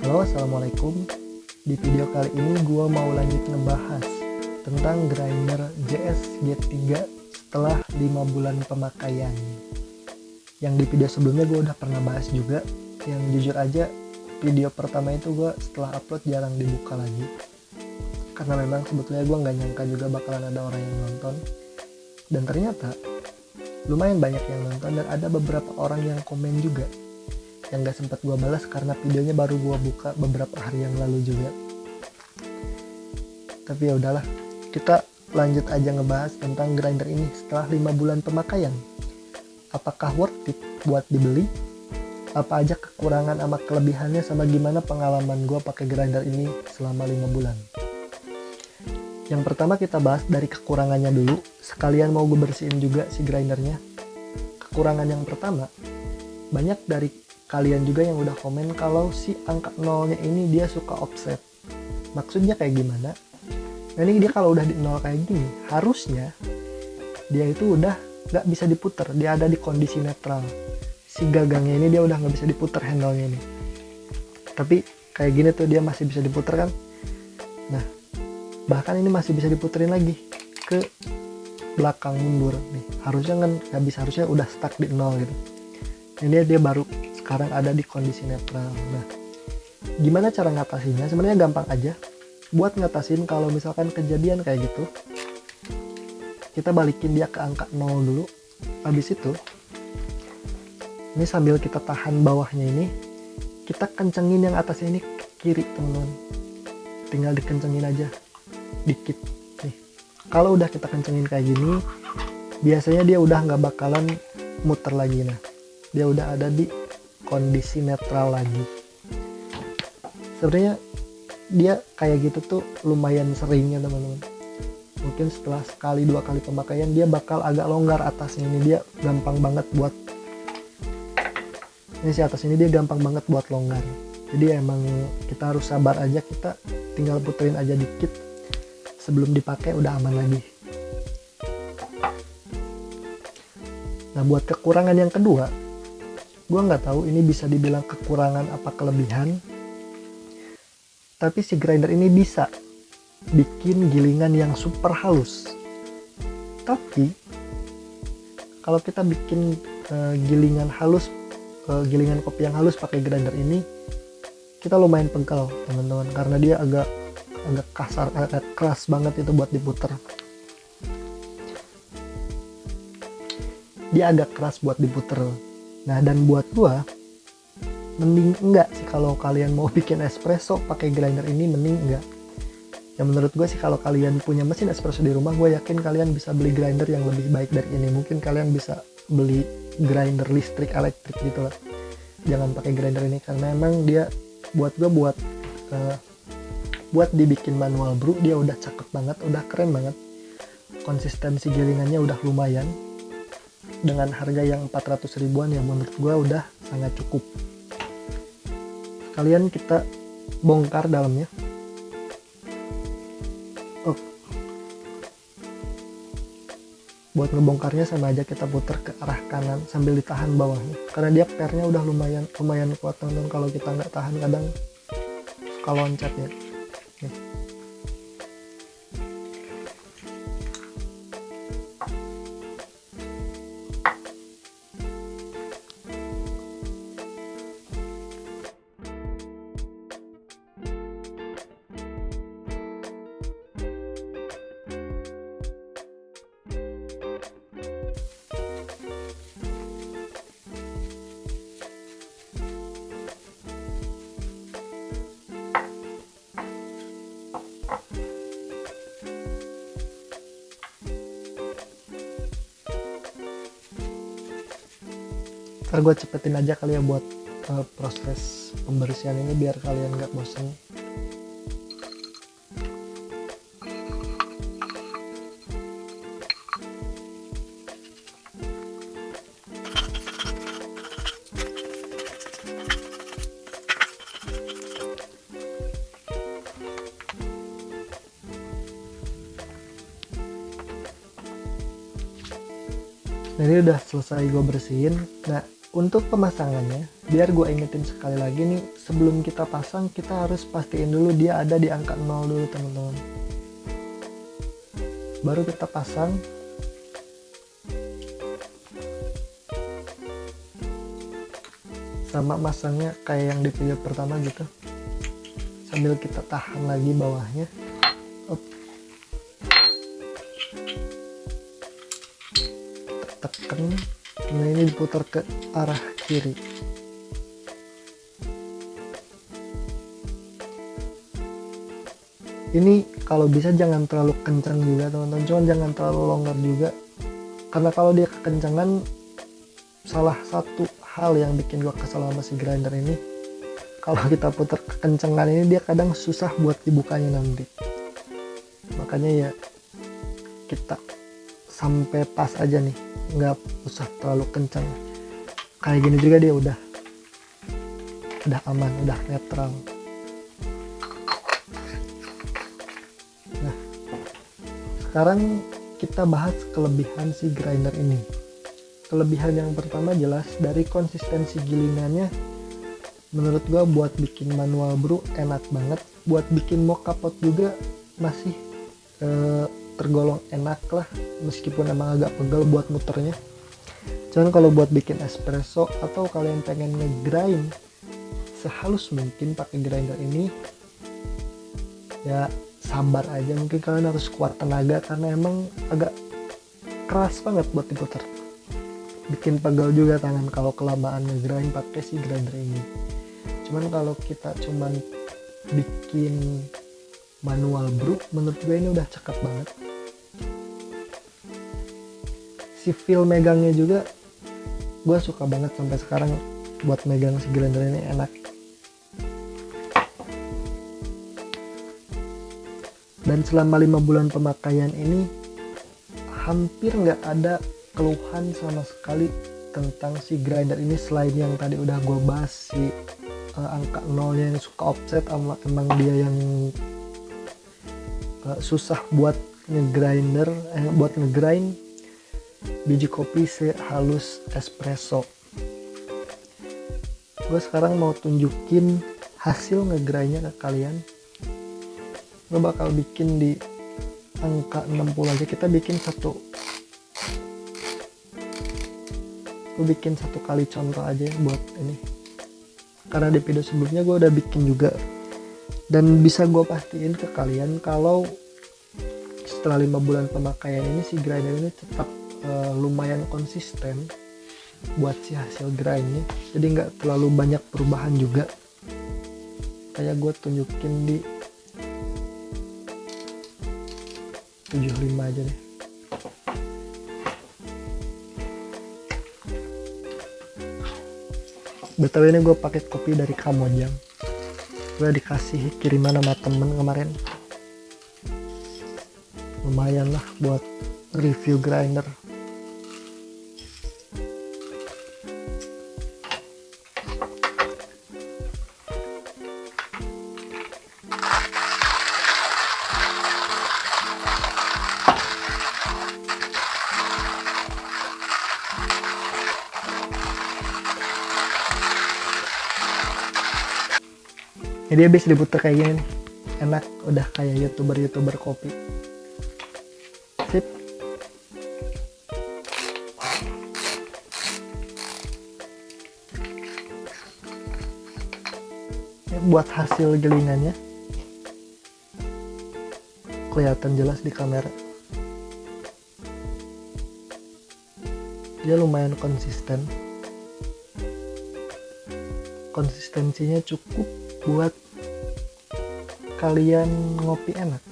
Halo, assalamualaikum. Di video kali ini gue mau lanjut ngebahas tentang grinder JS G3 setelah 5 bulan pemakaian. Yang di video sebelumnya gue udah pernah bahas juga. Yang jujur aja video pertama itu gue setelah upload jarang dibuka lagi, karena memang sebetulnya gue nggak nyangka juga bakalan ada orang yang nonton. Dan ternyata lumayan banyak yang nonton, dan ada beberapa orang yang komen juga yang gak sempat gue balas karena videonya baru gue buka beberapa hari yang lalu juga. Tapi ya udahlah, kita lanjut aja ngebahas tentang grinder ini setelah 5 bulan pemakaian. Apakah worth it buat dibeli? Apa aja kekurangan sama kelebihannya, sama gimana pengalaman gue pakai grinder ini selama 5 bulan. Yang pertama kita bahas dari kekurangannya dulu, sekalian mau gue bersihin juga si grindernya. Kekurangan yang pertama, banyak dari kalian juga yang udah komen kalau si angka nolnya ini dia suka offset. Maksudnya kayak gimana? Nah ini dia kalau udah di nol kayak gini, harusnya dia itu udah gak bisa diputer, dia ada di kondisi netral. Si gagangnya ini dia udah gak bisa diputer, handle-nya ini. Tapi kayak gini tuh dia masih bisa diputer kan. Nah bahkan ini masih bisa diputerin lagi ke belakang mundur nih. Harusnya kan gak bisa, harusnya udah stuck di nol gitu. Ini dia baru sekarang ada di kondisi netral. Nah, gimana cara ngatasinnya? Sebenarnya gampang aja. Buat ngatasin kalau misalkan kejadian kayak gitu, kita balikin dia ke angka 0 dulu. Habis itu, ini sambil kita tahan bawahnya ini, kita kencengin yang atasnya ini ke kiri, teman-teman. Tinggal dikencengin aja, dikit. Nih, kalau udah kita kencengin kayak gini, biasanya dia udah nggak bakalan muter lagi. Nah, dia udah ada di kondisi netral lagi. Sebenarnya dia kayak gitu tuh lumayan seringnya, teman-teman. Mungkin setelah sekali dua kali pemakaian dia bakal agak longgar atasnya ini, dia gampang banget buat ini si atas ini dia gampang banget buat longgar. Jadi emang kita harus sabar aja, kita tinggal puterin aja dikit sebelum dipakai udah aman lagi. Nah buat kekurangan yang kedua, gue nggak tahu ini bisa dibilang kekurangan apa kelebihan, tapi si grinder ini bisa bikin gilingan yang super halus. Tapi kalau kita bikin gilingan halus, gilingan kopi yang halus pakai grinder ini, kita lumayan pegel, teman-teman, karena dia agak kasar, agak keras banget itu buat diputer. Dia agak keras buat diputer. Nah dan buat gua mending enggak sih, kalau kalian mau bikin espresso pakai grinder ini mending enggak. Yang menurut gue sih kalau kalian punya mesin espresso di rumah, gue yakin kalian bisa beli grinder yang lebih baik dari ini. Mungkin kalian bisa beli grinder listrik, elektrik gitu lah. Jangan pakai grinder ini karena emang dia buat gue buat dibikin manual brew dia udah cakep banget, udah keren banget. Konsistensi gilingannya udah lumayan. Dengan harga yang 400 ribuan ya menurut gue udah sangat cukup. Kalian kita bongkar dalamnya. Oh. Buat ngebongkarnya sama aja kita putar ke arah kanan sambil ditahan bawahnya. Karena dia pernya udah lumayan kuat, teman-teman. Kalau kita nggak tahan kadang suka loncat ya. Nih. Ntar gue cepetin aja kali ya buat proses pembersihan ini biar kalian gak bosan. Nah ini udah selesai gue bersihin. Nah untuk pemasangannya biar gue ingetin sekali lagi nih, sebelum kita pasang kita harus pastiin dulu dia ada di angka 0 dulu teman-teman, baru kita pasang. Sama masangnya kayak yang di video pertama gitu, sambil kita tahan lagi bawahnya. Tekan, nah ini diputar ke arah kiri. Ini kalau bisa jangan terlalu kencang juga teman-teman, cuman jangan terlalu longgar juga, karena kalau dia kekencangan, salah satu hal yang bikin gua kesel sama si grinder ini, kalau kita putar kekencangan ini dia kadang susah buat dibukanya nanti. Makanya ya kita sampai pas aja nih, nggak usah terlalu kencang. Kayak gini juga dia udah aman, udah netral. Nah, sekarang kita bahas kelebihan si grinder ini. Kelebihan yang pertama jelas dari konsistensi gilingannya. Menurut gua buat bikin manual brew enak banget, buat bikin mocha pot juga masih tergolong enak lah, meskipun emang agak pegel buat muternya. Cuman kalau buat bikin espresso atau kalian pengen ngegrind sehalus mungkin pakai grinder ini, ya sabar aja, mungkin kalian harus kuat tenaga karena emang agak keras banget buat diputar. Bikin pegel juga tangan kalau kelamaan ngegrind pakai si grinder ini. Cuman kalau kita cuman bikin manual brew, menurut gue ini udah cakep banget. Si feel megangnya juga gue suka banget sampai sekarang, buat megang si grinder ini enak. Dan selama 5 bulan pemakaian ini hampir nggak ada keluhan sama sekali tentang si grinder ini, selain yang tadi udah gue bahas, si angka nolnya yang suka offset, sama emang dia yang susah buat ngegrind biji kopi sehalus espresso. Gue sekarang mau tunjukin hasil ngegrindnya ke kalian. Gue bakal bikin di angka 60 aja, kita bikin satu kali contoh aja buat ini, karena di video sebelumnya gue udah bikin juga. Dan bisa gue pastiin ke kalian kalau setelah 5 bulan pemakaian ini si grinder ini tetap lumayan konsisten buat si hasil grindnya, jadi nggak terlalu banyak perubahan juga. Kayak gue tunjukin di 75 aja deh. BTW ini gue pakai kopi dari Kamojang, gue dikasih kiriman sama temen kemarin. Lumayan lah buat review grinder. Jadi habis diputar kayak gini nih, enak, udah kayak youtuber kopi. Sip. Ini buat hasil gilingannya kelihatan jelas di kamera. Dia lumayan konsisten. Konsistensinya cukup buat kalian ngopi enak.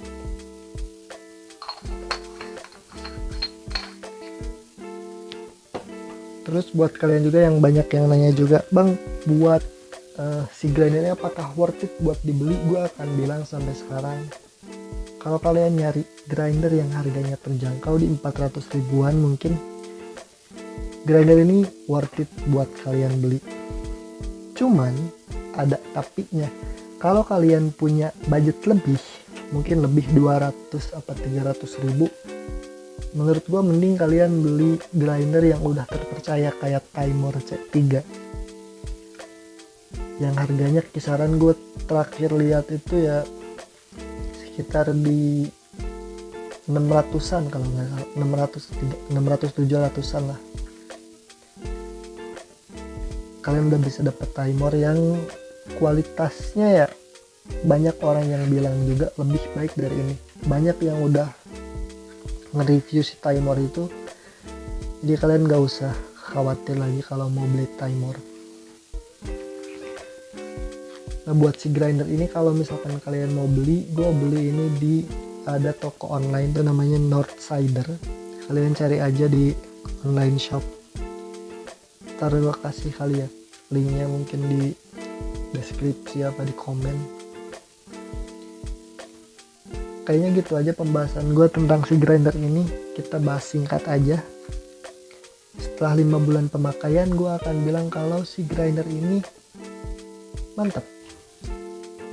Terus buat kalian juga yang banyak yang nanya juga, bang, buat si grindernya apakah worth it buat dibeli? Gue akan bilang sampai sekarang, kalau kalian nyari grinder yang harganya terjangkau di 400 ribuan mungkin, grinder ini worth it buat kalian beli. Cuman ada tapinya. Kalau kalian punya budget lebih, mungkin lebih 200 apa 300 ribu, menurut gua mending kalian beli grinder yang udah terpercaya kayak Timor C3. yang harganya kisaran gue terakhir lihat itu ya sekitar di 600-an kalau nggak salah, 600 700-an lah. Kalian udah bisa dapat timer yang kualitasnya ya banyak orang yang bilang juga lebih baik dari ini. Banyak yang udah nge-review si timer itu, jadi kalian gak usah khawatir lagi kalau mau beli timer. Nah buat si grinder ini kalau misalkan kalian mau beli, gue beli ini di ada toko online tuh namanya Northsider. Kalian cari aja di online shop, ntar gue kasih kalian linknya mungkin di deskripsi apa di komen. Kayaknya gitu aja pembahasan gue tentang si grinder ini. Kita bahas singkat aja. Setelah 5 bulan pemakaian, gue akan bilang kalau si grinder ini mantap,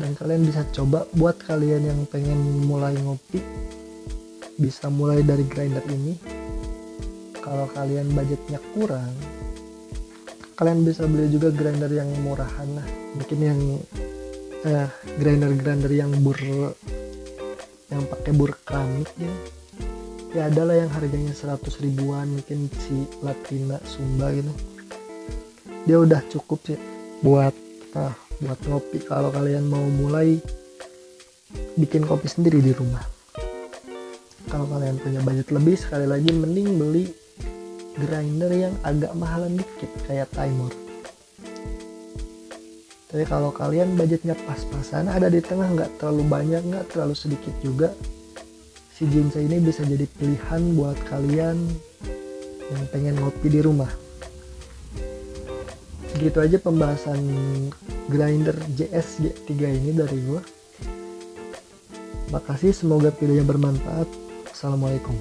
dan kalian bisa coba. Buat kalian yang pengen mulai ngopi, bisa mulai dari grinder ini. Kalau kalian budgetnya kurang, kalian bisa beli juga grinder yang murahan lah, mungkin yang grinder yang pakai bur keramik ya adalah yang harganya 100 ribuan, mungkin si Latina Sumba gitu. Dia udah cukup sih buat ngopi kalau kalian mau mulai bikin kopi sendiri di rumah. Kalau kalian punya budget lebih, sekali lagi mending beli grinder yang agak mahalan dikit kayak timer. Tapi kalau kalian budgetnya pas-pasan, ada di tengah, nggak terlalu banyak, nggak terlalu sedikit juga, si Jinsei ini bisa jadi pilihan buat kalian yang pengen ngopi di rumah. Segitu aja pembahasan grinder JS G3 ini dari gue. Makasih, semoga videonya bermanfaat. Assalamualaikum.